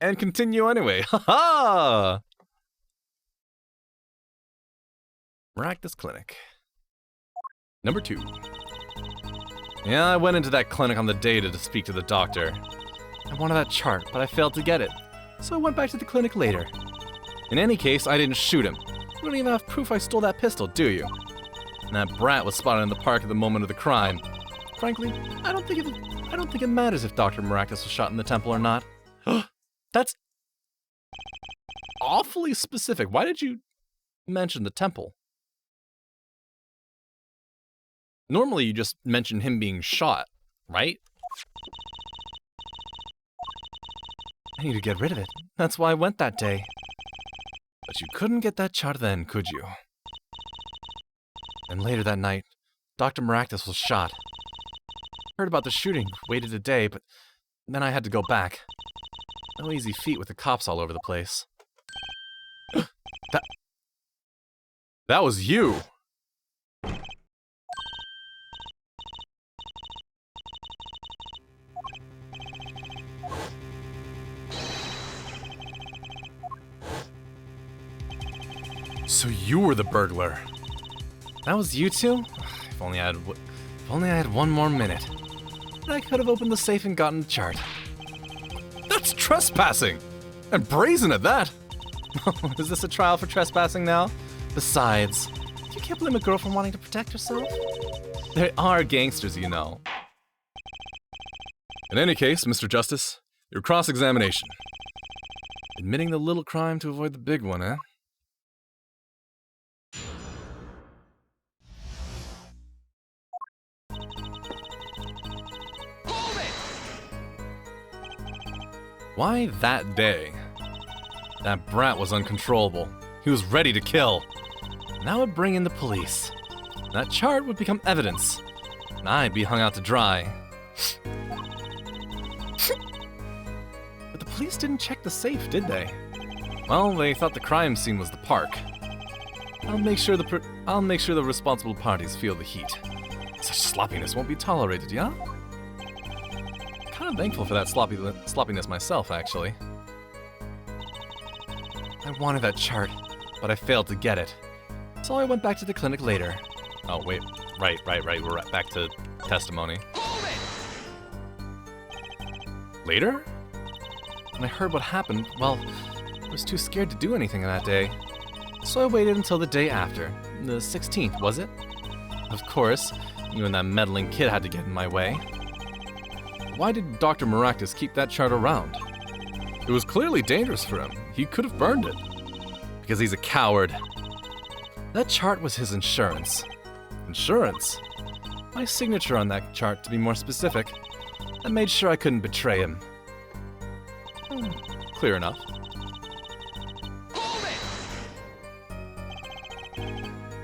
and continue anyway. Ha ha! Maractus Clinic. Number 2. Yeah, I went into that clinic on the day to speak to the doctor. I wanted that chart, but I failed to get it, so I went back to the clinic later. In any case, I didn't shoot him. You don't even have proof I stole that pistol, do you? And that brat was spotted in the park at the moment of the crime. Frankly, I don't think it matters if Dr. Maractus was shot in the temple or not. That's awfully specific. Why did you mention the temple? Normally you just mention him being shot, right? I need to get rid of it. That's why I went that day. But you couldn't get that chart then, could you? And later that night, Dr. Maractus was shot. Heard about the shooting, waited a day, but then I had to go back. No easy feat with the cops all over the place. That was you! So you were the burglar. That was you two? If only I had one more minute. I could have opened the safe and gotten the chart. That's trespassing! And brazen at that! Is this a trial for trespassing now? Besides, you can't blame a girl for wanting to protect herself. There are gangsters, you know. In any case, Mr. Justice, your cross-examination. Admitting the little crime to avoid the big one, eh? Why that day? That brat was uncontrollable. He was ready to kill. Now would bring in the police. That chart would become evidence. And I'd be hung out to dry. But the police didn't check the safe, did they? Well, they thought the crime scene was the park. I'll make sure the responsible parties feel the heat. Such sloppiness won't be tolerated, yeah? Kind of thankful for that sloppiness myself, actually. I wanted that chart, but I failed to get it. So I went back to the clinic later. Oh, wait. Right. We're back to testimony. Later? When I heard what happened, well, I was too scared to do anything that day. So I waited until the day after. The 16th, was it? Of course, you and that meddling kid had to get in my way. Why did Dr. Maractus keep that chart around? It was clearly dangerous for him. He could have burned it. Because he's a coward. That chart was his insurance. Insurance? My signature on that chart, to be more specific. I made sure I couldn't betray him. Clear enough.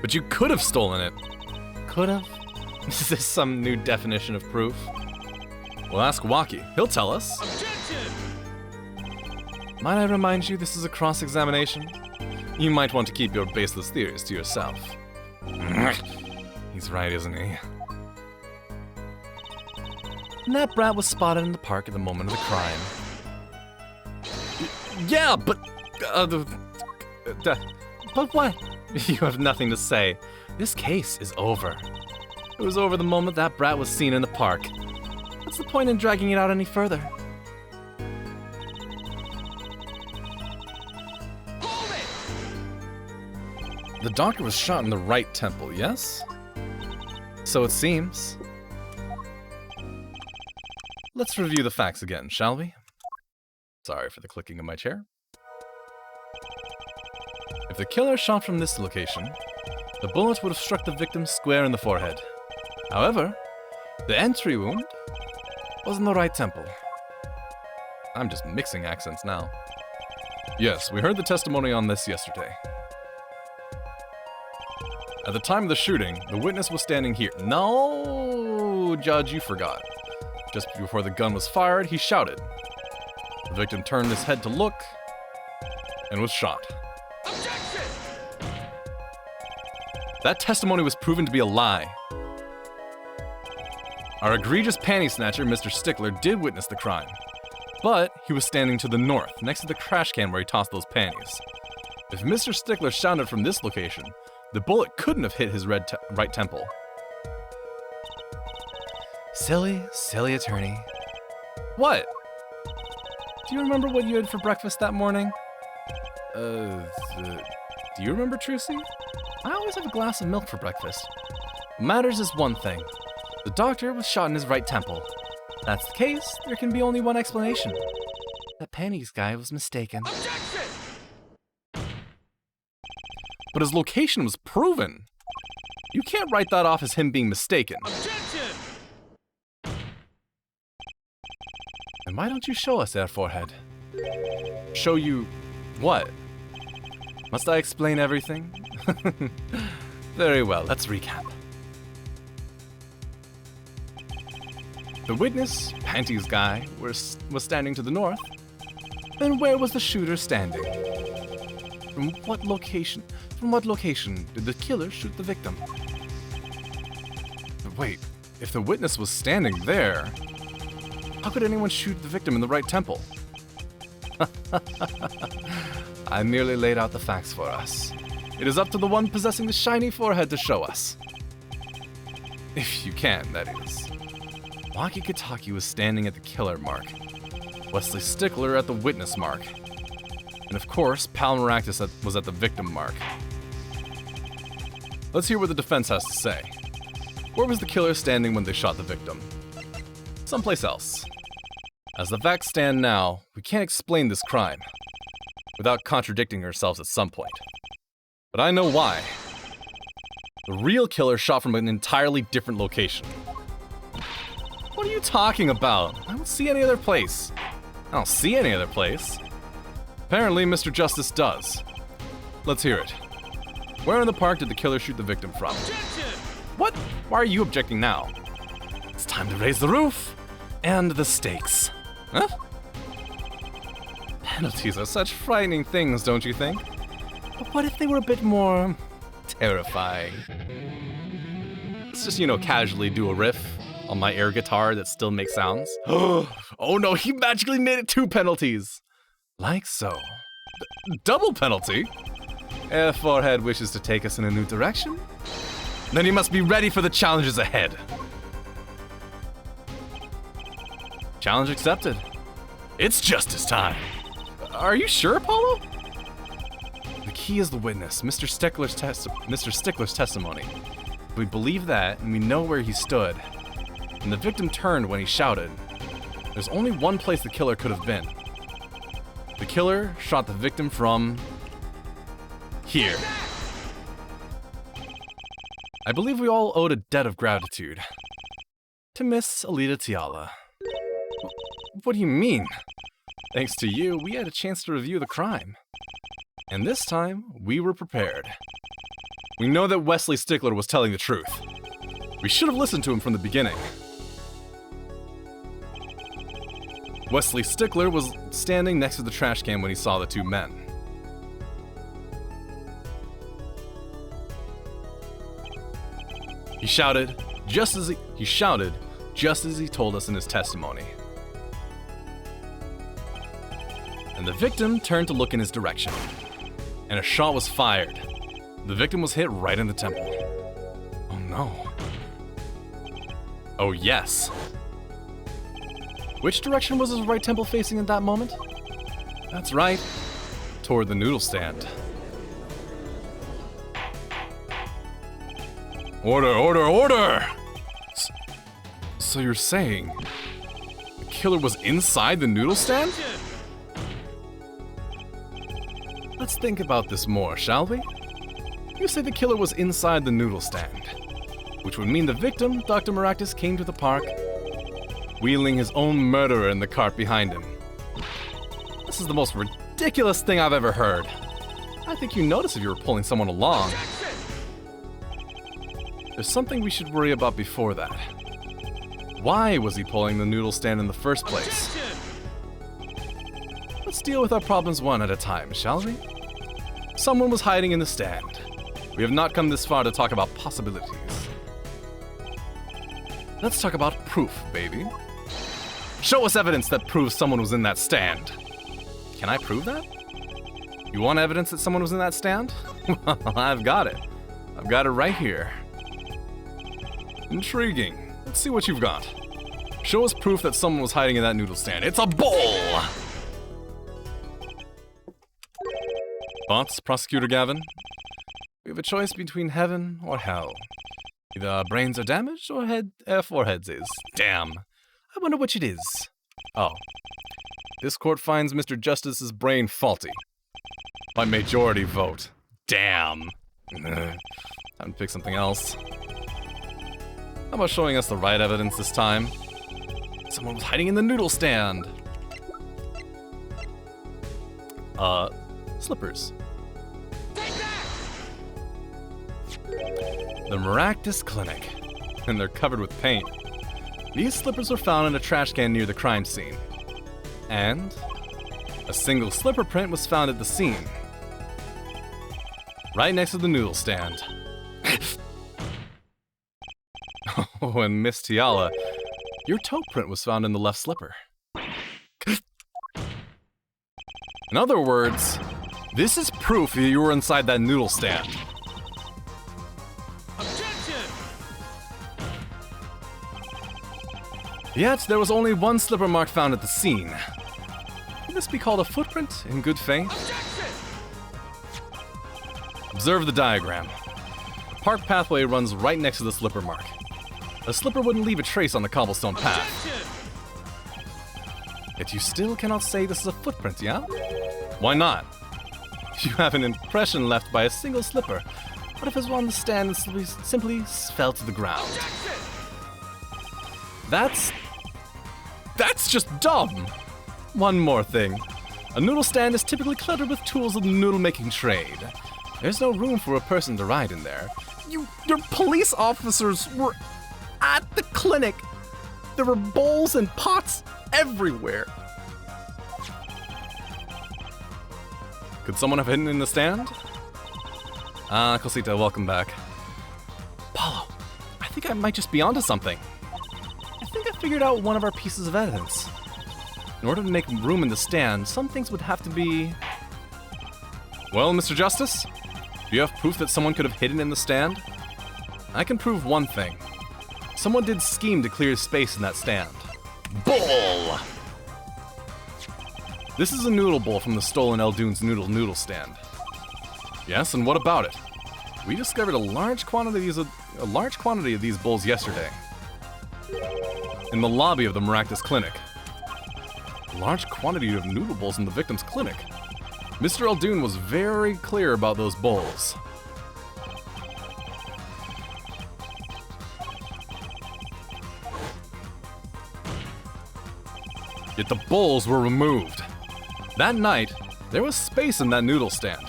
But you could have stolen it. Could have? Is this some new definition of proof? We'll ask Waki. He'll tell us. Objection! Might I remind you this is a cross-examination? You might want to keep your baseless theories to yourself. He's right, isn't he? And that brat was spotted in the park at the moment of the crime. Yeah, but... but what? You have nothing to say. This case is over. It was over the moment that brat was seen in the park. What's the point in dragging it out any further? The doctor was shot in the right temple, yes? So it seems. Let's review the facts again, shall we? Sorry for the clicking of my chair. If the killer shot from this location, the bullet would have struck the victim square in the forehead. However, the entry wound was in the right temple. I'm just mixing accents now. Yes, we heard the testimony on this yesterday. At the time of the shooting, the witness was standing here. No, Judge, you forgot. Just before the gun was fired, he shouted. The victim turned his head to look and was shot. Objection! That testimony was proven to be a lie. Our egregious panty snatcher, Mr. Stickler, did witness the crime. But he was standing to the north, next to the trash can where he tossed those panties. If Mr. Stickler shouted from this location, the bullet couldn't have hit his right temple. Silly, silly attorney. What? Do you remember what you had for breakfast that morning? Do you remember, Trucy? I always have a glass of milk for breakfast. What matters is one thing. The doctor was shot in his right temple. If that's the case, there can be only one explanation. That panties guy was mistaken. Objection! But his location was proven. You can't write that off as him being mistaken. Objection! And why don't you show us that forehead? Show you what? Must I explain everything? Very well, let's recap. The witness, Panties guy, was standing to the north. Then where was the shooter standing? From what location did the killer shoot the victim? But wait, if the witness was standing there, how could anyone shoot the victim in the right temple? I merely laid out the facts for us. It is up to the one possessing the shiny forehead to show us. If you can, that is. Walkie-Talkie was standing at the killer mark. Wesley Stickler at the witness mark. And of course, Pal Maractus was at the victim mark. Let's hear what the defense has to say. Where was the killer standing when they shot the victim? Someplace else. As the facts stand now, we can't explain this crime without contradicting ourselves at some point. But I know why. The real killer shot from an entirely different location. What are you talking about? I don't see any other place. I don't see any other place. Apparently, Mr. Justice does. Let's hear it. Where in the park did the killer shoot the victim from? Objection! What? Why are you objecting now? It's time to raise the roof and the stakes. Huh? Penalties are such frightening things, don't you think? But what if they were a bit more terrifying? Let's just, casually do a riff on my air guitar that still makes sounds. Oh no, he magically made it 2 penalties. Like so. Double penalty? If Forehead wishes to take us in a new direction, then he must be ready for the challenges ahead. Challenge accepted. It's justice time. Are you sure, Apollo? The key is the witness, Mr. Stickler's testimony. We believe that, and we know where he stood. And the victim turned when he shouted. There's only one place the killer could have been. The killer shot the victim from here. I believe we all owed a debt of gratitude to Miss Alita Tiala. What do you mean? Thanks to you, we had a chance to review the crime. And this time, we were prepared. We know that Wesley Stickler was telling the truth. We should have listened to him from the beginning. Wesley Stickler was standing next to the trash can when he saw the 2 men. He shouted just as he told us in his testimony. And the victim turned to look in his direction. And a shot was fired. The victim was hit right in the temple. Oh no. Oh yes. Which direction was his right temple facing at that moment? That's right, toward the noodle stand. Order, order, order! So you're saying the killer was inside the noodle stand? Let's think about this more, shall we? You say the killer was inside the noodle stand, which would mean the victim, Dr. Maractus, came to the park wheeling his own murderer in the cart behind him. This is the most ridiculous thing I've ever heard. I think you noticed if you were pulling someone along. There's something we should worry about before that. Why was he pulling the noodle stand in the first place? Let's deal with our problems one at a time, shall we? Someone was hiding in the stand. We have not come this far to talk about possibilities. Let's talk about proof, baby. Show us evidence that proves someone was in that stand. Can I prove that? You want evidence that someone was in that stand? Well, I've got it. I've got it right here. Intriguing. Let's see what you've got. Show us proof that someone was hiding in that noodle stand. It's a bowl! Thoughts, Prosecutor Gavin? We have a choice between heaven or hell. Either our brains are damaged or our foreheads is. Damn. I wonder which it is. Oh. This court finds Mr. Justice's brain faulty. By majority vote. Damn. Time to pick something else. How about showing us the right evidence this time? Someone was hiding in the noodle stand. Slippers. Take that! The Maractus Clinic. And they're covered with paint. These slippers were found in a trash can near the crime scene. And a single slipper print was found at the scene. Right next to the noodle stand. Oh, and Miss Tiala, your toe print was found in the left slipper. In other words, this is proof that you were inside that noodle stand. Objection! Yet, there was only one slipper mark found at the scene. Can this be called a footprint in good faith? Objection! Observe the diagram. The park pathway runs right next to the slipper mark. A slipper wouldn't leave a trace on the cobblestone path. Yet you still cannot say this is a footprint, yeah? Why not? You have an impression left by a single slipper. What if it was on the stand and simply fell to the ground? That's just dumb! One more thing. A noodle stand is typically cluttered with tools of the noodle-making trade. There's no room for a person to ride in there. Your police officers were at the clinic. There were bowls and pots everywhere. Could someone have hidden in the stand? Cosita, welcome back. Paulo, I think I might just be onto something. I think I figured out one of our pieces of evidence. In order to make room in the stand, some things would have to be... Well, Mr. Justice? Do you have proof that someone could have hidden in the stand? I can prove one thing. Someone did scheme to clear space in that stand. Bowl! This is a noodle bowl from the stolen Eldoon's noodle stand. Yes, and what about it? We discovered a large quantity of these bowls yesterday. In the lobby of the Maractus Clinic. A large quantity of noodle bowls in the victim's clinic. Mr. Eldoon was very clear about those bowls. Yet the bowls were removed. That night, there was space in that noodle stand.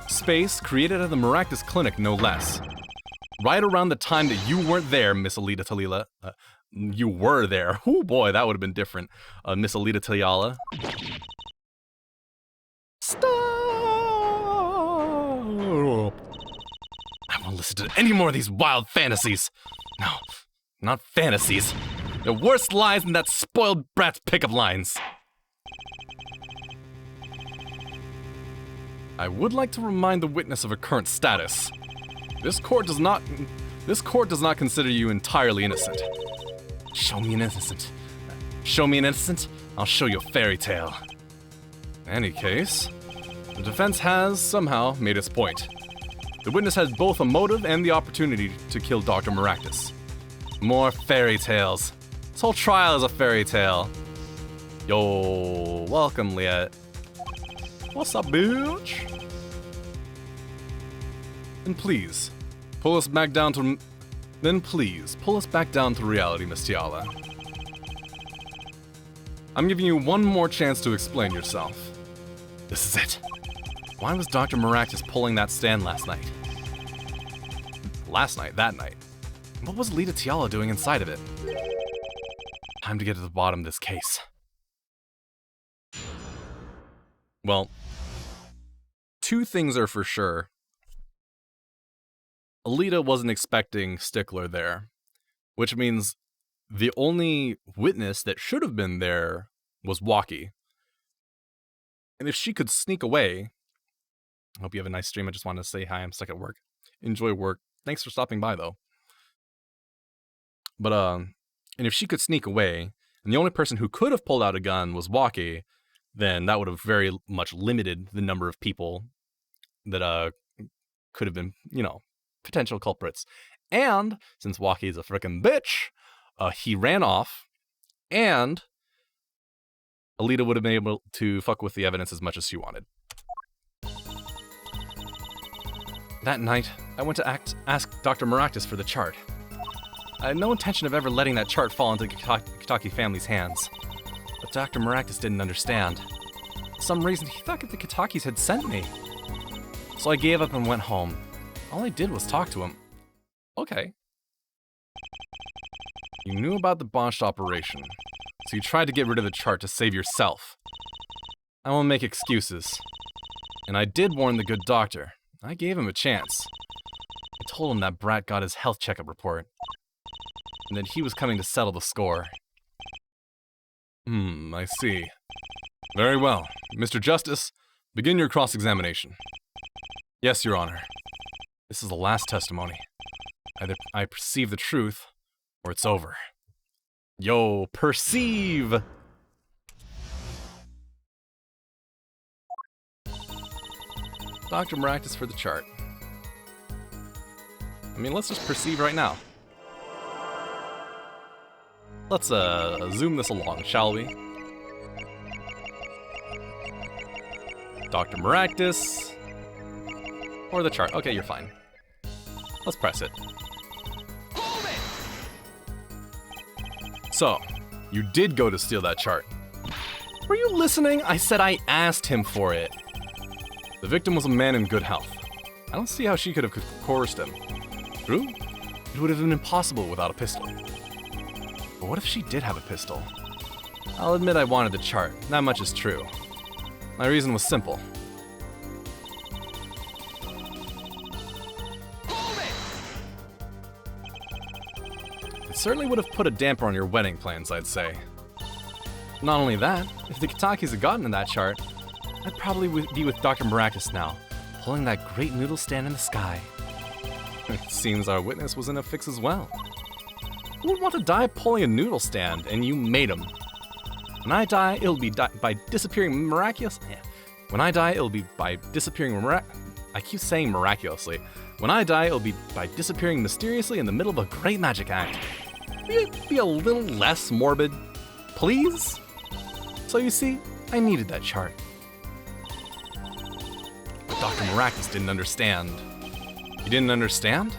Space created at the Maractus Clinic, no less. Right around the time that you weren't there, Miss Alita Talila. You were there. Oh boy, that would have been different. Miss Alita Taliala. Stop! I won't listen to any more of these wild fantasies. No, not fantasies. They're worse lies than that spoiled brat's pickup lines. I would like to remind the witness of her current status. This court does not consider you entirely innocent. Show me an innocent. Show me an innocent, I'll show you a fairy tale. In any case, the defense has somehow made its point. The witness has both a motive and the opportunity to kill Dr. Maractus. More fairy tales. This whole trial is a fairy tale. Yo, welcome, Liette. What's up, bitch? And please, pull us back down to... Then please, pull us back down to reality, Miss Tiala. I'm giving you one more chance to explain yourself. This is it. Why was Dr. Maractus pulling that stand last night? That night. What was Lita Tiala doing inside of it? Time to get to the bottom of this case. Well, two things are for sure. Alita wasn't expecting Stickler there, which means the only witness that should have been there was Walkie. And if she could sneak away, I hope you have a nice stream. I just wanted to say hi. I'm stuck at work. Enjoy work. Thanks for stopping by, though. But, and if she could sneak away, and the only person who could have pulled out a gun was Walkie, then that would have very much limited the number of people that, could have been, potential culprits. And, since Walkie is a frickin' bitch, he ran off, and Alita would have been able to fuck with the evidence as much as she wanted. That night, I went to ask Dr. Maractus for the chart. I had no intention of ever letting that chart fall into the Kitaki family's hands. But Dr. Maractus didn't understand. For some reason, he thought that the Kitakis had sent me. So I gave up and went home. All I did was talk to him. Okay. You knew about the botched operation, so you tried to get rid of the chart to save yourself. I won't make excuses. And I did warn the good doctor. I gave him a chance. I told him that brat got his health checkup report, and that he was coming to settle the score. I see. Very well. Mr. Justice, begin your cross-examination. Yes, Your Honor. This is the last testimony. Either I perceive the truth, or it's over. Yo, perceive! Dr. Maractus for the chart. I mean, let's just perceive right now. Let's zoom this along, shall we? Dr. Maractus. Or the chart. Okay, you're fine. Let's press it. So, you did go to steal that chart. Were you listening? I said I asked him for it. The victim was a man in good health. I don't see how she could have coerced him. True? It would have been impossible without a pistol. But what if she did have a pistol? I'll admit I wanted the chart. That much is true. My reason was simple. It certainly would have put a damper on your wedding plans, I'd say. Not only that, if the Kitakis had gotten to that chart, I'd probably be with Dr. Maractus now, pulling that great noodle stand in the sky. It seems our witness was in a fix as well. Who would want to die pulling a noodle stand, and you made him? When I die, it'll be by disappearing miraculously. When I die, it'll be by disappearing I keep saying miraculously. When I die, it'll be by disappearing mysteriously in the middle of a great magic act. Be a little less morbid, please? So you see, I needed that chart. But Dr. Maractus didn't understand. He didn't understand?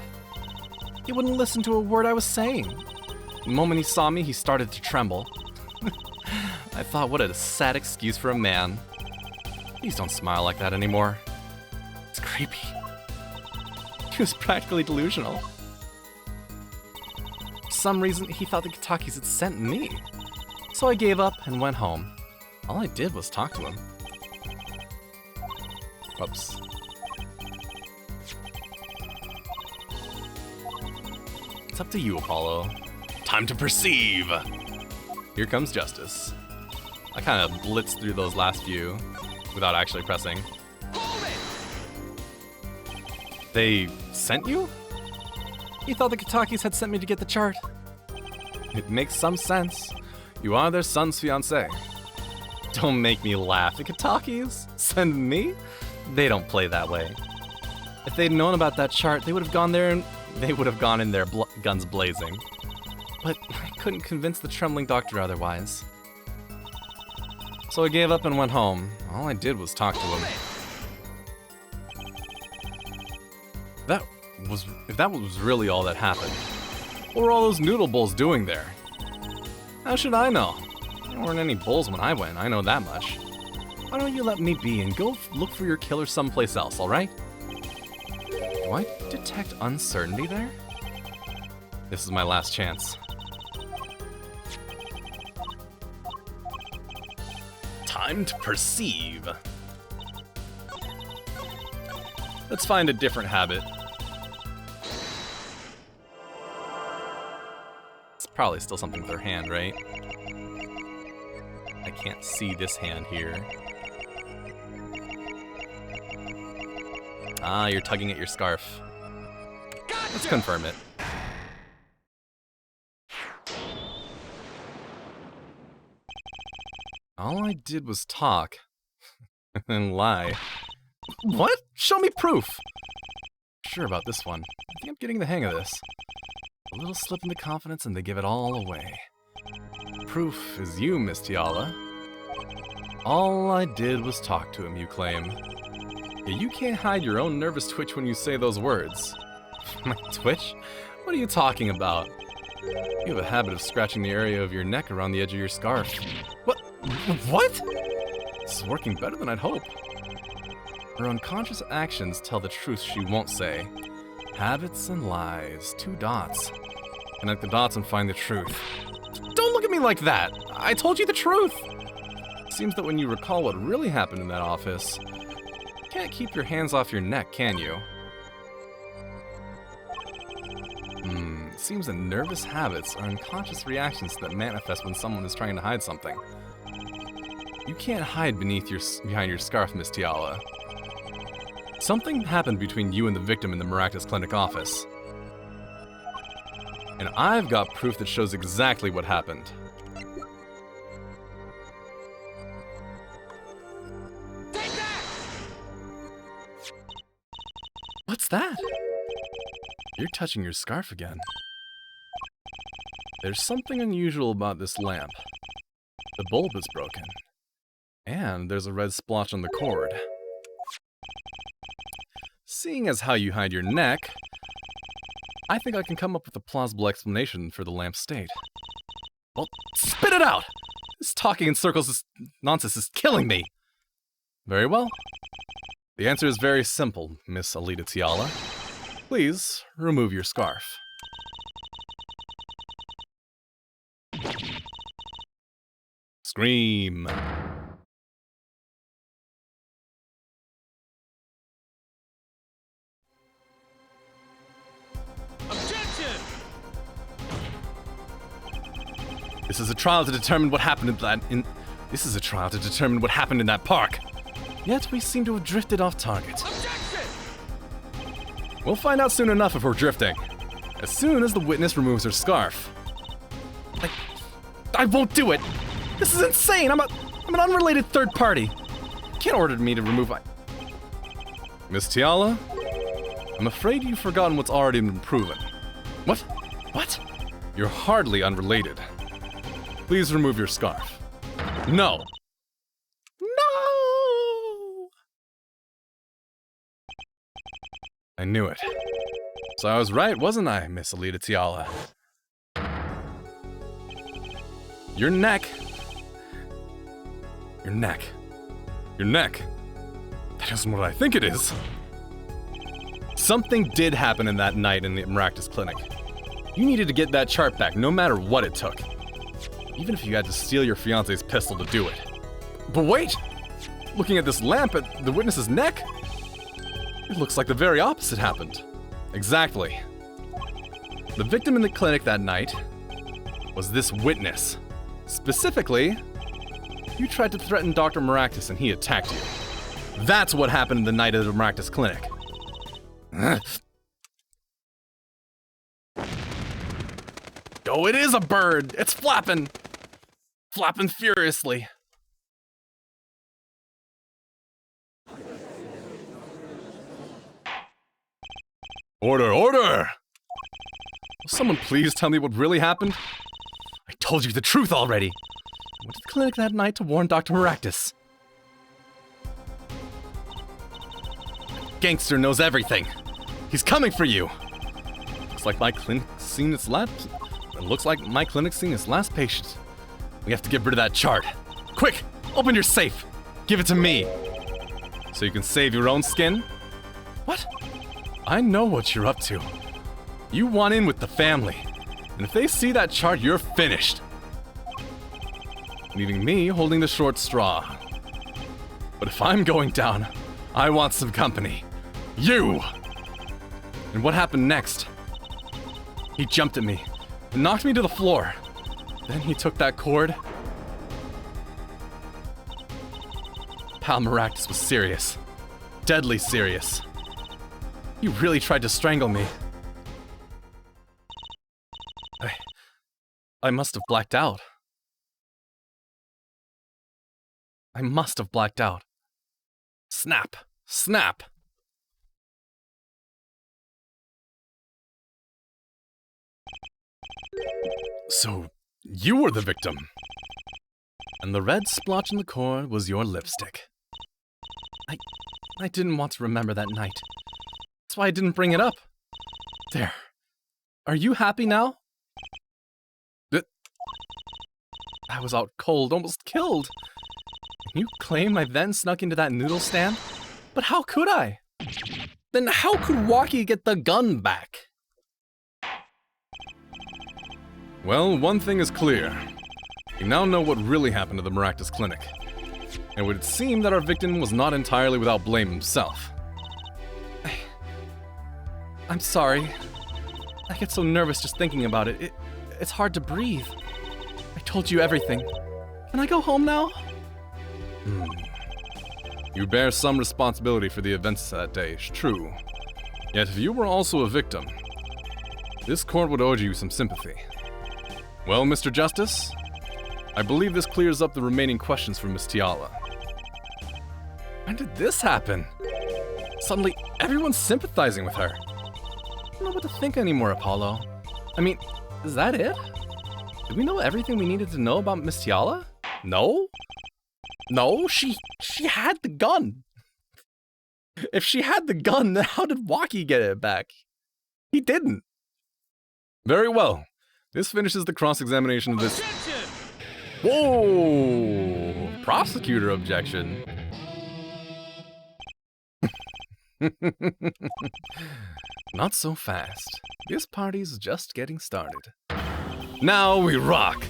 He wouldn't listen to a word I was saying. The moment he saw me, he started to tremble. I thought, what a sad excuse for a man. Please don't smile like that anymore. It's creepy. He was practically delusional. For some reason, he thought the Kitakis had sent me. So I gave up and went home. All I did was talk to him. Whoops. It's up to you, Apollo. Time to perceive! Here comes justice. I kind of blitzed through those last few without actually pressing. They sent you? He thought the Kitakis had sent me to get the chart. It makes some sense. You are their son's fiancé. Don't make me laugh. The Kitakis? Send me? They don't play that way. If they'd known about that chart, they would have gone there and they would have gone in there guns blazing. But I couldn't convince the trembling doctor otherwise. So I gave up and went home. All I did was talk to him. If that was really all that happened, what were all those noodle bowls doing there? How should I know? There weren't any bowls when I went, I know that much. Why don't you let me be and go look for your killer someplace else, alright? Do I detect uncertainty there? This is my last chance. Time to perceive. Let's find a different habit. Let's Probably still something with her hand, right? I can't see this hand here. Ah, you're tugging at your scarf. Gotcha! Let's confirm it. All I did was talk. And lie. What? Show me proof! Sure about this one. I think I'm getting the hang of this. A little slip into confidence and they give it all away. Proof is you, Miss Tiala. All I did was talk to him, you claim. Yet you can't hide your own nervous twitch when you say those words. My twitch? What are you talking about? You have a habit of scratching the area of your neck around the edge of your scarf. What? What? This is working better than I'd hope. Her unconscious actions tell the truth she won't say. Habits and lies, 2 dots. Connect the dots and find the truth. Don't look at me like that! I told you the truth! It seems that when you recall what really happened in that office, you can't keep your hands off your neck, can you? It seems that nervous habits are unconscious reactions that manifest when someone is trying to hide something. You can't hide behind your scarf, Miss Tiala. Something happened between you and the victim in the Maractus Clinic office. And I've got proof that shows exactly what happened. Take that! What's that? You're touching your scarf again. There's something unusual about this lamp. The bulb is broken. And there's a red splotch on the cord. Seeing as how you hide your neck, I think I can come up with a plausible explanation for the lamp's state. Well, spit it out! This talking in circles is nonsense is killing me! Very well. The answer is very simple, Miss Alita Tiala. Please, remove your scarf. Scream! This is a trial to determine what happened This is a trial to determine what happened in that park. Yet we seem to have drifted off target. Objection! We'll find out soon enough if we're drifting. As soon as the witness removes her scarf. I won't do it! This is insane! I'm an unrelated third party. You can't order me to remove my... Miss Tiala? I'm afraid you've forgotten what's already been proven. What? What? You're hardly unrelated. Please remove your scarf. No! No! I knew it. So I was right, wasn't I, Miss Alita Tiala? Your neck. Your neck. Your neck. That isn't what I think it is. Something did happen in that night in the Maractus Clinic. You needed to get that chart back, no matter what it took. Even if you had to steal your fiancé's pistol to do it. But wait! Looking at this lamp at the witness's neck, it looks like the very opposite happened. Exactly. The victim in the clinic that night was this witness. Specifically, you tried to threaten Dr. Maractus and he attacked you. That's what happened the night of the Maractus Clinic. Oh, it is a bird! It's flapping! Flapping furiously. Order, order! Will someone please tell me what really happened? I told you the truth already! I went to the clinic that night to warn Dr. Maractus. Gangster knows everything. He's coming for you. Looks like my clinic's seen its last. It looks like my clinic's seen its last patient. We have to get rid of that chart. Quick, open your safe. Give it to me. So you can save your own skin? What? I know what you're up to. You want in with the family. And if they see that chart, you're finished. Leaving me holding the short straw. But if I'm going down, I want some company. You! And what happened next? He jumped at me, and knocked me to the floor. Then he took that cord. Pal Maractus was serious. Deadly serious. He really tried to strangle me. I must have blacked out. I must have blacked out. Snap! Snap! So, you were the victim. And the red splotch in the cord was your lipstick. I didn't want to remember that night. That's why I didn't bring it up. There. Are you happy now? I was out cold, almost killed. And you claim I then snuck into that noodle stand? But how could I? Then how could Waki get the gun back? Well, one thing is clear. We now know what really happened to the Maractus Clinic. And it would seem that our victim was not entirely without blame himself. I'm sorry. I get so nervous just thinking about it. It's hard to breathe. I told you everything. Can I go home now? You bear some responsibility for the events that day, it's true. Yet if you were also a victim, this court would owe you some sympathy. Well, Mr. Justice, I believe this clears up the remaining questions for Miss Tiala. When did this happen? Suddenly, everyone's sympathizing with her. I don't know what to think anymore, Apollo. I mean, is that it? Did we know everything we needed to know about Miss Tiala? No? No, she had the gun. If she had the gun, then how did Waki get it back? He didn't. Very well. This finishes the cross-examination of this... Objection! Whoa! Prosecutor objection. Not so fast. This party's just getting started. Now we rock!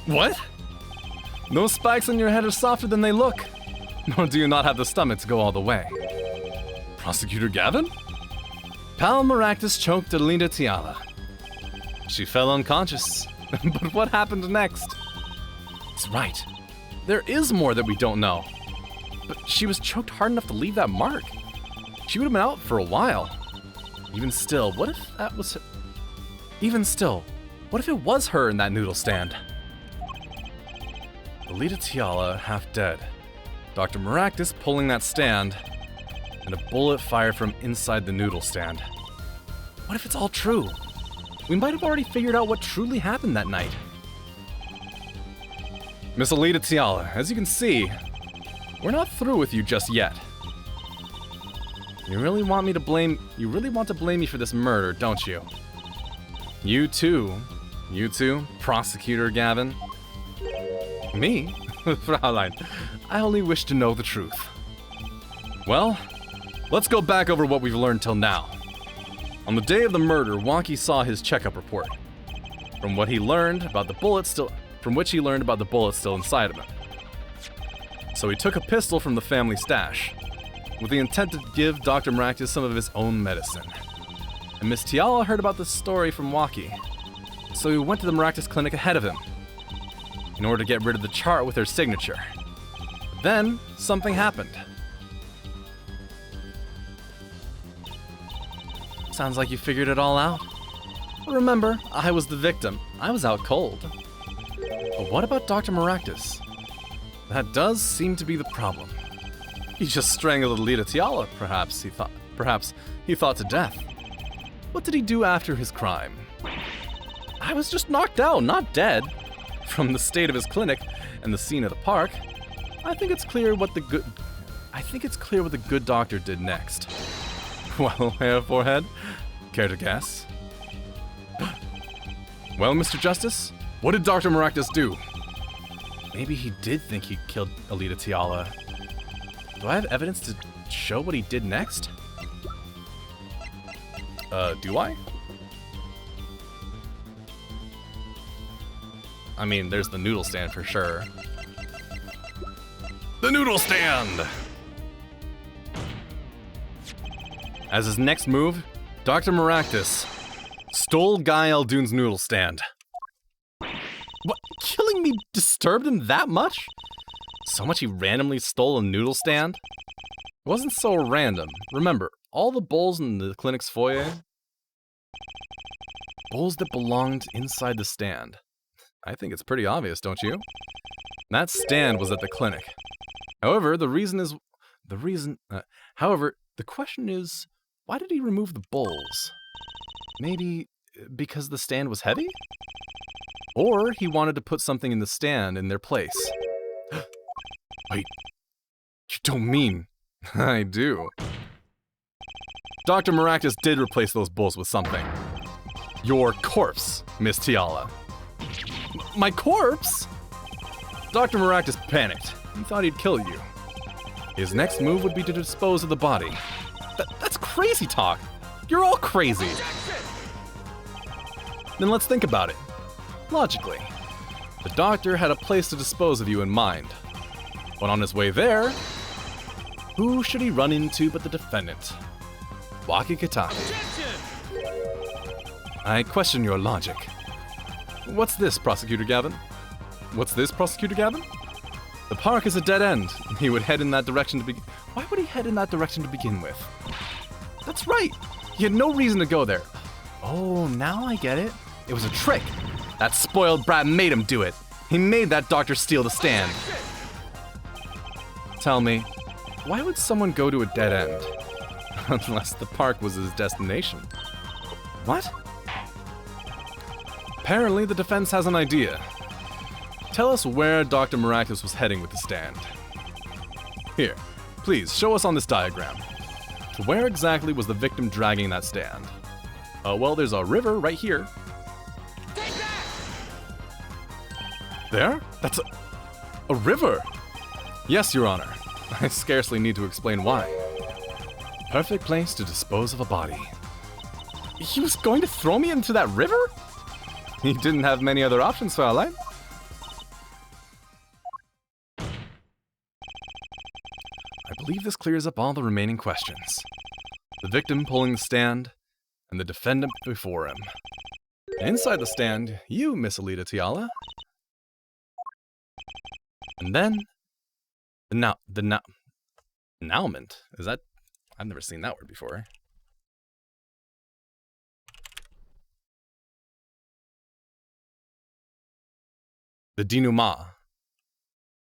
What? No spikes on your head are softer than they look. Nor do you not have the stomach to go all the way. Prosecutor Gavin? Pal Maractus choked Alita Tiala. She fell unconscious. But what happened next? It's right. There is more that we don't know. But she was choked hard enough to leave that mark. She would have been out for a while. Even still, what if that was her? Even still, what if it was her in that noodle stand? Alita Tiala half dead. Dr. Maractus pulling that stand, and a bullet fired from inside the noodle stand. What if it's all true? We might have already figured out what truly happened that night. Miss Alita Tiala, as you can see, we're not through with you just yet. You really want to blame me for this murder, don't you? You too, Prosecutor Gavin. Me? Fraulein, I only wish to know the truth. Well, let's go back over what we've learned till now. On the day of the murder, Wonky saw his checkup report, from which he learned about the bullet still inside of him. So he took a pistol from the family stash, with the intent to give Dr. Maractus some of his own medicine. And Miss Tiala heard about the story from Wonky, so he went to the Maractus clinic ahead of him, in order to get rid of the chart with her signature. Then, something happened. Sounds like you figured it all out. But remember, I was the victim. I was out cold. But what about Dr. Maractus? That does seem to be the problem. He just strangled Alita Tiala, perhaps he thought to death. What did he do after his crime? I was just knocked out, not dead. From the state of his clinic and the scene of the park, I think it's clear what the good doctor did next. Well, hair forehead, care to guess? Well, Mr. Justice, what did Dr. Maractus do? Maybe he did think he killed Alita Tiala. Do I have evidence to show what he did next? Do I? I mean, there's the noodle stand for sure. The noodle stand! As his next move, Dr. Maractus Stole Guy Eldoon's noodle stand. What? Killing me disturbed him that much? So much he randomly stole a noodle stand? It wasn't so random. Remember, all the bowls in the clinic's foyer? Bowls that belonged inside the stand. I think it's pretty obvious, don't you? That stand was at the clinic. However, the question is, why did he remove the bowls? Maybe because the stand was heavy? Or he wanted to put something in the stand in their place. Wait, you don't mean... I do. Dr. Maractus did replace those bowls with something. Your corpse, Miss Tiala. My corpse? Dr. Maractus panicked. He thought he'd kill you. His next move would be to dispose of the body. That's crazy talk. You're all crazy. Then let's think about it. Logically, the doctor had a place to dispose of you in mind. But on his way there, who should he run into but the defendant? Waki Kitake. I question your logic. What's this, Prosecutor Gavin? What's this, Prosecutor Gavin? The park is a dead end. He would head in that direction to begin. Why would he head in that direction to begin with? That's right. He had no reason to go there. Oh, now I get it. It was a trick. That spoiled brat made him do it. He made that doctor steal the stand. Tell me, why would someone go to a dead end? Unless the park was his destination. What? Apparently, the defense has an idea. Tell us where Dr. Maractus was heading with the stand. Here, please, show us on this diagram. To where exactly was the victim dragging that stand? Well, there's a river right here. There? That's a river! Yes, Your Honor. I scarcely need to explain why. Perfect place to dispose of a body. He was going to throw me into that river? He didn't have many other options, Fraulein. I believe this clears up all the remaining questions. The victim pulling the stand, and the defendant before him. Inside the stand, you, Miss Alita Tiala. And then, the annulment. Is that? I've never seen that word before. The denouement.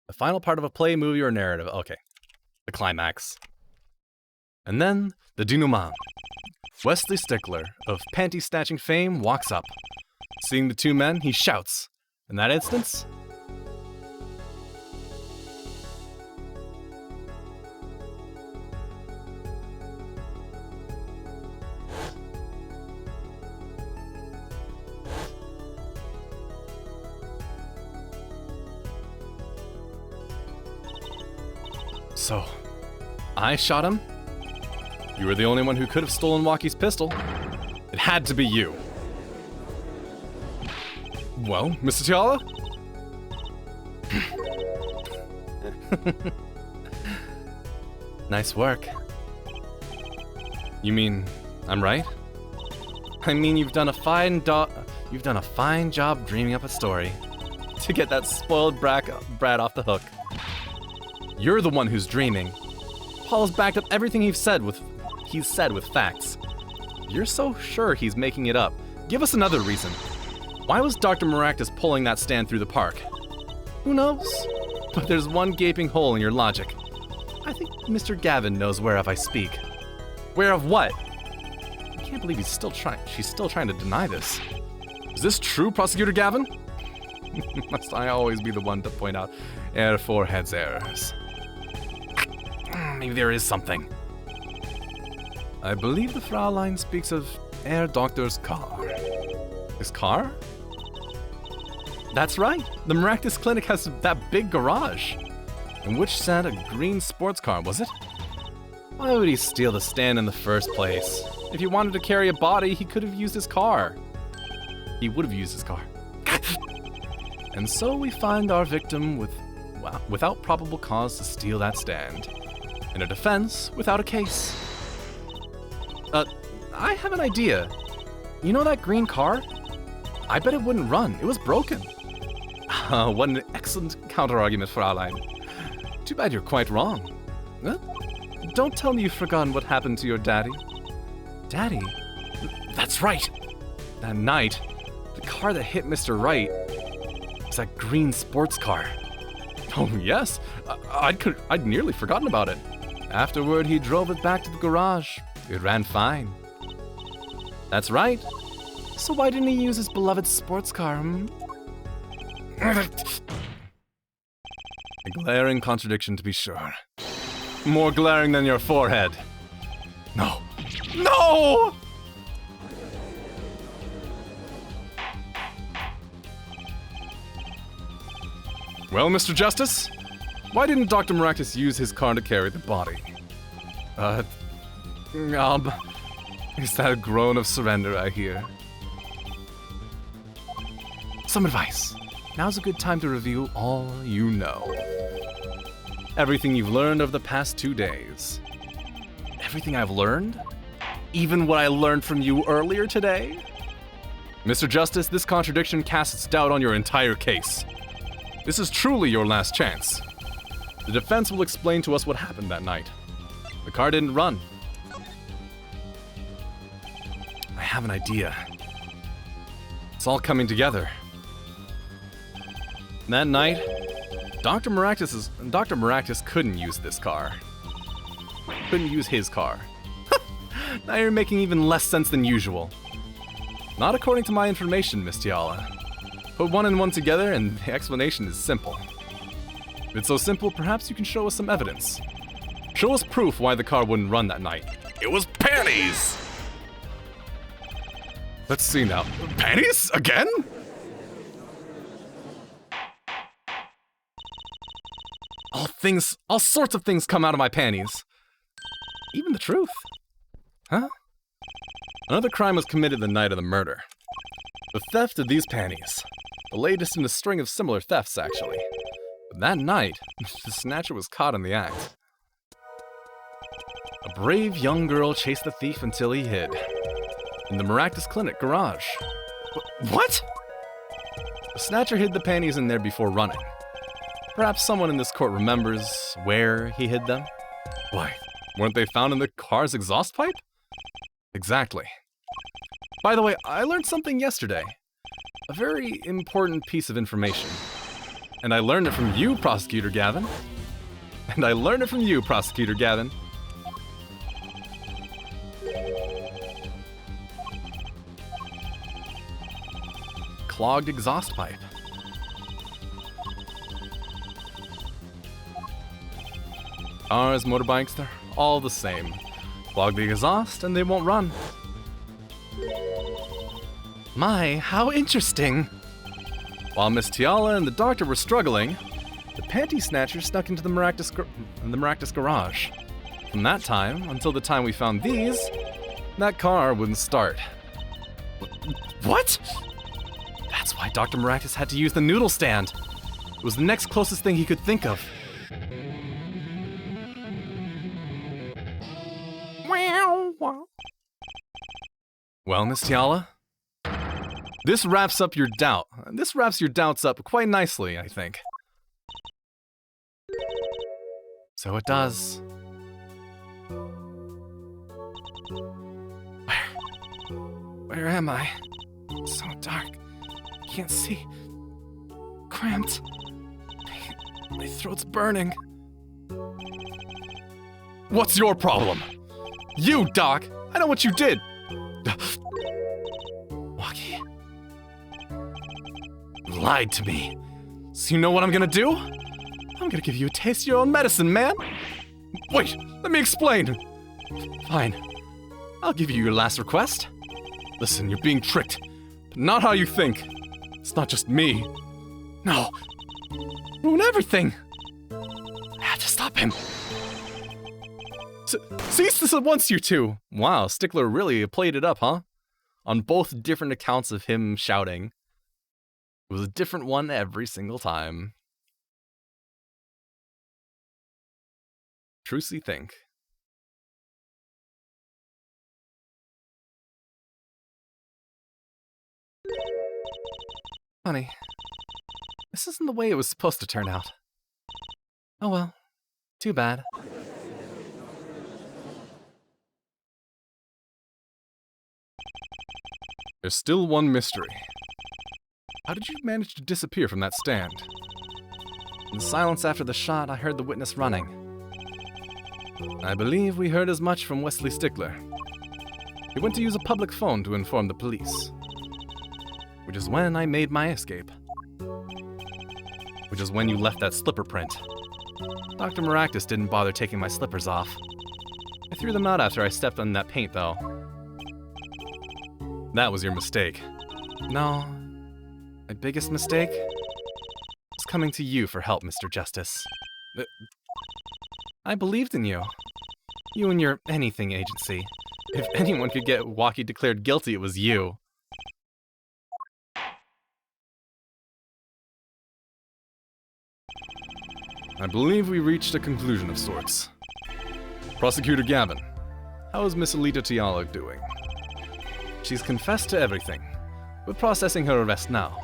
The final part of a play, movie, or narrative. Okay. The climax. And then, the denouement. Wesley Stickler, of panty-snatching fame, walks up. Seeing the two men, he shouts. In that instance... So, I shot him? You were the only one who could have stolen Waki's pistol. It had to be you. Well, Mr. Tiala? Nice work. You mean I'm right? I mean you've done a fine job dreaming up a story to get that spoiled brat off the hook. You're the one who's dreaming. Paul's backed up everything he's said with facts. You're so sure he's making it up. Give us another reason. Why was Dr. Maractus pulling that stand through the park? Who knows? But there's one gaping hole in your logic. I think Mr. Gavin knows whereof I speak. Where of what? I can't believe she's still trying to deny this. Is this true, Prosecutor Gavin? Must I always be the one to point out Herr Forehead's errors? Maybe there is something. I believe the Fraulein speaks of Herr Doctor's car. His car? That's right. The Maractus Clinic has that big garage. In which sat a green sports car, was it? Why would he steal the stand in the first place? If he wanted to carry a body, he could have used his car. He would have used his car. And so we find our victim without probable cause to steal that stand. In a defense without a case. I have an idea. You know that green car? I bet it wouldn't run. It was broken. What an excellent counter-argument, Fraulein. Too bad you're quite wrong. Huh? Don't tell me you've forgotten what happened to your daddy. Daddy? That's right! That night, the car that hit Mr. Wright was that green sports car. Oh yes, I'd nearly forgotten about it. Afterward, he drove it back to the garage. It ran fine. That's right. So why didn't he use his beloved sports car, A glaring contradiction, to be sure. More glaring than your forehead. No. No! Well, Mr. Justice, why didn't Dr. Maractus use his car to carry the body? Is that a groan of surrender I hear? Some advice. Now's a good time to review all you know. Everything you've learned over the past 2 days. Everything I've learned? Even what I learned from you earlier today? Mr. Justice, this contradiction casts doubt on your entire case. This is truly your last chance. The defense will explain to us what happened that night. The car didn't run. I have an idea. It's all coming together. That night, Dr. Maractus couldn't use this car. Couldn't use his car. Now you're making even less sense than usual. Not according to my information, Miss Tiala. Put one and one together and the explanation is simple. If it's so simple, perhaps you can show us some evidence. Show us proof why the car wouldn't run that night. It was panties! Let's see now. Panties? Again? All sorts of things come out of my panties. Even the truth. Huh? Another crime was committed the night of the murder. The theft of these panties. The latest in a string of similar thefts, actually. But that night, the snatcher was caught in the act. A brave young girl chased the thief until he hid. In the Maractus Clinic garage. What? The snatcher hid the panties in there before running. Perhaps someone in this court remembers where he hid them? Why, weren't they found in the car's exhaust pipe? Exactly. By the way, I learned something yesterday. A very important piece of information. And I learned it from you, Prosecutor Gavin. Clogged exhaust pipe. Cars, motorbikes, they're all the same. Clog the exhaust and they won't run. My, how interesting! While Miss Tiala and the doctor were struggling, the panty snatcher snuck into the Maractus garage. From that time until the time we found these, that car wouldn't start. What? That's why Dr. Maractus had to use the noodle stand. It was the next closest thing he could think of. Well, Miss Tiala, this wraps up your doubt. This wraps your doubts up quite nicely, I think. So it does. Where am I? It's so dark. Can't see. Cramped. My throat's burning. What's your problem? You, Doc! I know what you did! Waki. You lied to me. So you know what I'm gonna do? I'm gonna give you a taste of your own medicine, man! Wait, let me explain! Fine. I'll give you your last request. Listen, you're being tricked. But not how you think. It's not just me. No. Ruin everything! I have to stop him. Cease this at once, you two! Wow, Stickler really played it up, huh? On both different accounts of him shouting. It was a different one every single time. Trucy think. Funny. This isn't the way it was supposed to turn out. Oh well. Too bad. There's still one mystery. How did you manage to disappear from that stand? In the silence after the shot, I heard the witness running. I believe we heard as much from Wesley Stickler. He went to use a public phone to inform the police. Which is when I made my escape. Which is when you left that slipper print. Dr. Maractus didn't bother taking my slippers off. I threw them out after I stepped on that paint, though. That was your mistake. No. My biggest mistake was coming to you for help, Mr. Justice. I believed in you. You and your anything agency. If anyone could get Waki declared guilty, it was you. I believe we reached a conclusion of sorts. Prosecutor Gavin, how is Miss Alita Tiala doing? She's confessed to everything. We're processing her arrest now.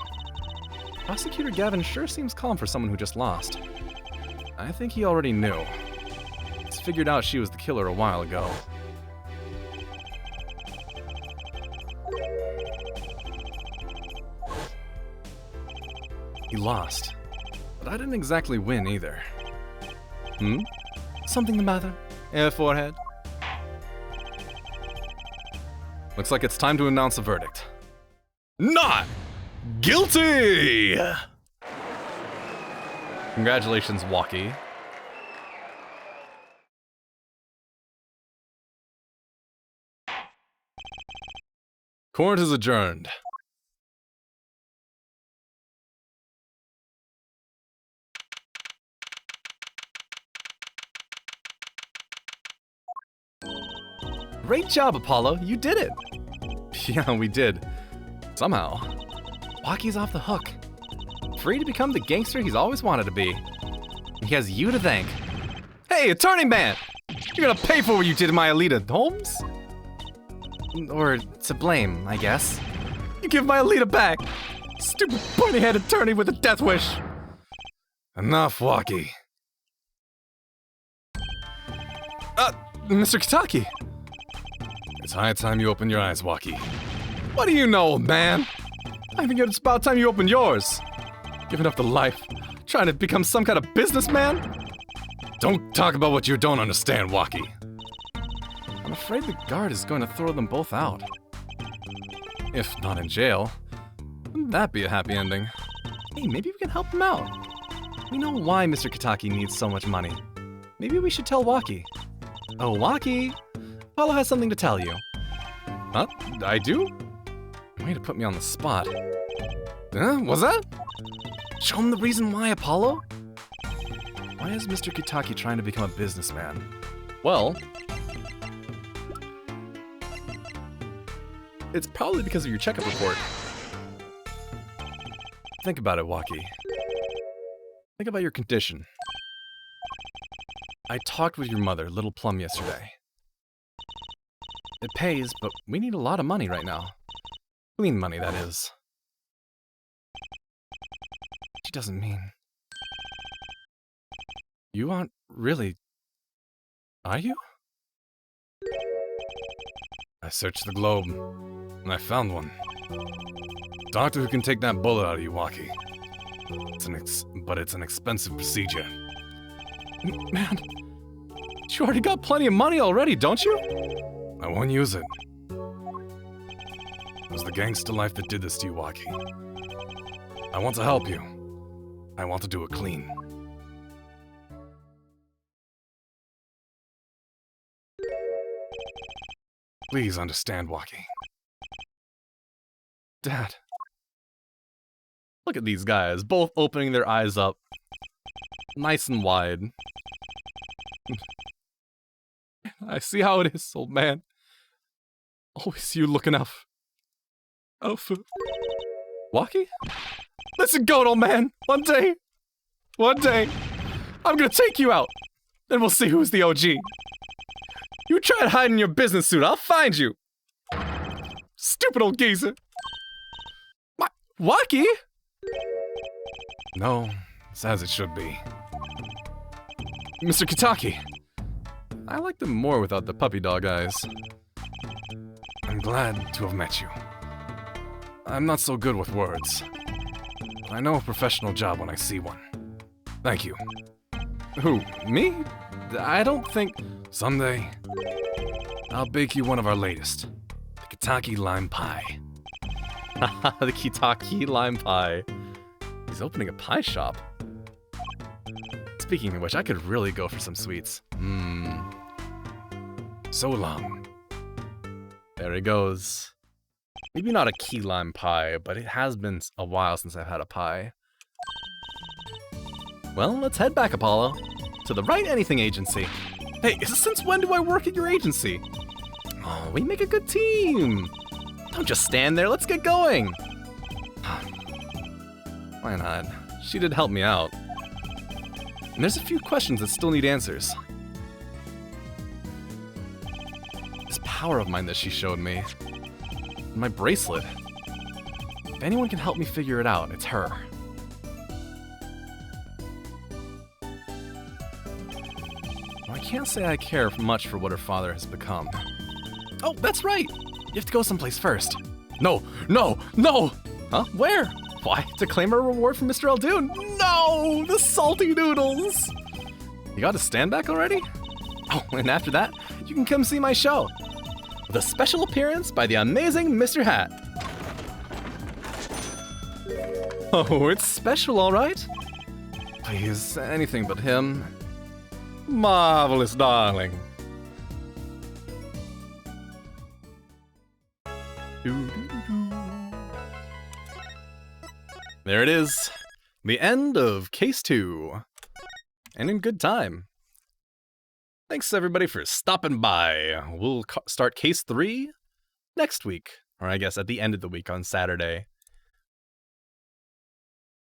Prosecutor Gavin sure seems calm for someone who just lost. I think he already knew. He's figured out she was the killer a while ago. He lost. But I didn't exactly win either. Something the matter? Forehead? Looks like it's time to announce a verdict. Not guilty! Congratulations, Waki. Court is adjourned. Great job, Apollo. You did it. Yeah, we did. Somehow. Waki's off the hook. Free to become the gangster he's always wanted to be. He has you to thank. Hey, attorney man! You're gonna pay for what you did to my Alita, Holmes? Or to blame, I guess. You give my Alita back! Stupid pointy-head attorney with a death wish! Enough, Waki. Mr. Kitaki! It's high time you open your eyes, Waki. What do you know, old man? I think it's about time you open yours. Giving up the life, trying to become some kind of businessman? Don't talk about what you don't understand, Waki. I'm afraid the guard is going to throw them both out. If not in jail, wouldn't that be a happy ending? Hey, maybe we can help him out. We know why Mr. Kitaki needs so much money. Maybe we should tell Waki. Oh, Waki! Apollo has something to tell you. Huh? I do? Way to put me on the spot. What's that? Show him the reason why, Apollo? Why is Mr. Kitaki trying to become a businessman? Well, it's probably because of your checkup report. Think about it, Waki. Think about your condition. I talked with your mother, Little Plum, yesterday. It pays, but we need a lot of money right now. Clean money, that is. She doesn't mean... You aren't really... Are you? I searched the globe, and I found one. Doctor who can take that bullet out of you, Waki. But it's an expensive procedure. Man, you already got plenty of money already, don't you? I won't use it. It was the gangster life that did this to you, Waki. I want to help you. I want to do it clean. Please understand, Waki. Dad. Look at these guys, both opening their eyes up. Nice and wide. I see how it is, old man. Always you looking out for... Waki? Listen, go, old man. One day, I'm gonna take you out. Then we'll see who's the OG. You try to hide in your business suit, I'll find you. Stupid old geezer. Waki? No, it's as it should be. Mr. Kitaki! I liked him more without the puppy dog eyes. I'm glad to have met you. I'm not so good with words. But I know a professional job when I see one. Thank you. Who, me? I don't think... Someday, I'll bake you one of our latest. The Kitaki Lime Pie. Haha, the Kitaki Lime Pie. He's opening a pie shop. Speaking of which, I could really go for some sweets. So long. There he goes. Maybe not a key lime pie, but it has been a while since I've had a pie. Well, let's head back, Apollo. To the Right Anything Agency. Hey, since when do I work at your agency? Oh, we make a good team. Don't just stand there, let's get going. Why not? She did help me out. And there's a few questions that still need answers. This power of mine that she showed me. My bracelet. If anyone can help me figure it out, it's her. Well, I can't say I care much for what her father has become. Oh, that's right! You have to go someplace first. No! No! No! Huh? Where? Why? To claim a reward from Mr. Eldoon? No! The salty noodles! You got to stand back already? Oh, and after that, you can come see my show. With a special appearance by the amazing Mr. Hat. Oh, it's special, all right? Please, anything but him. Marvelous, darling. There it is. The end of Case 2. And in good time. Thanks everybody for stopping by. We'll start Case 3 next week. Or I guess at the end of the week on Saturday.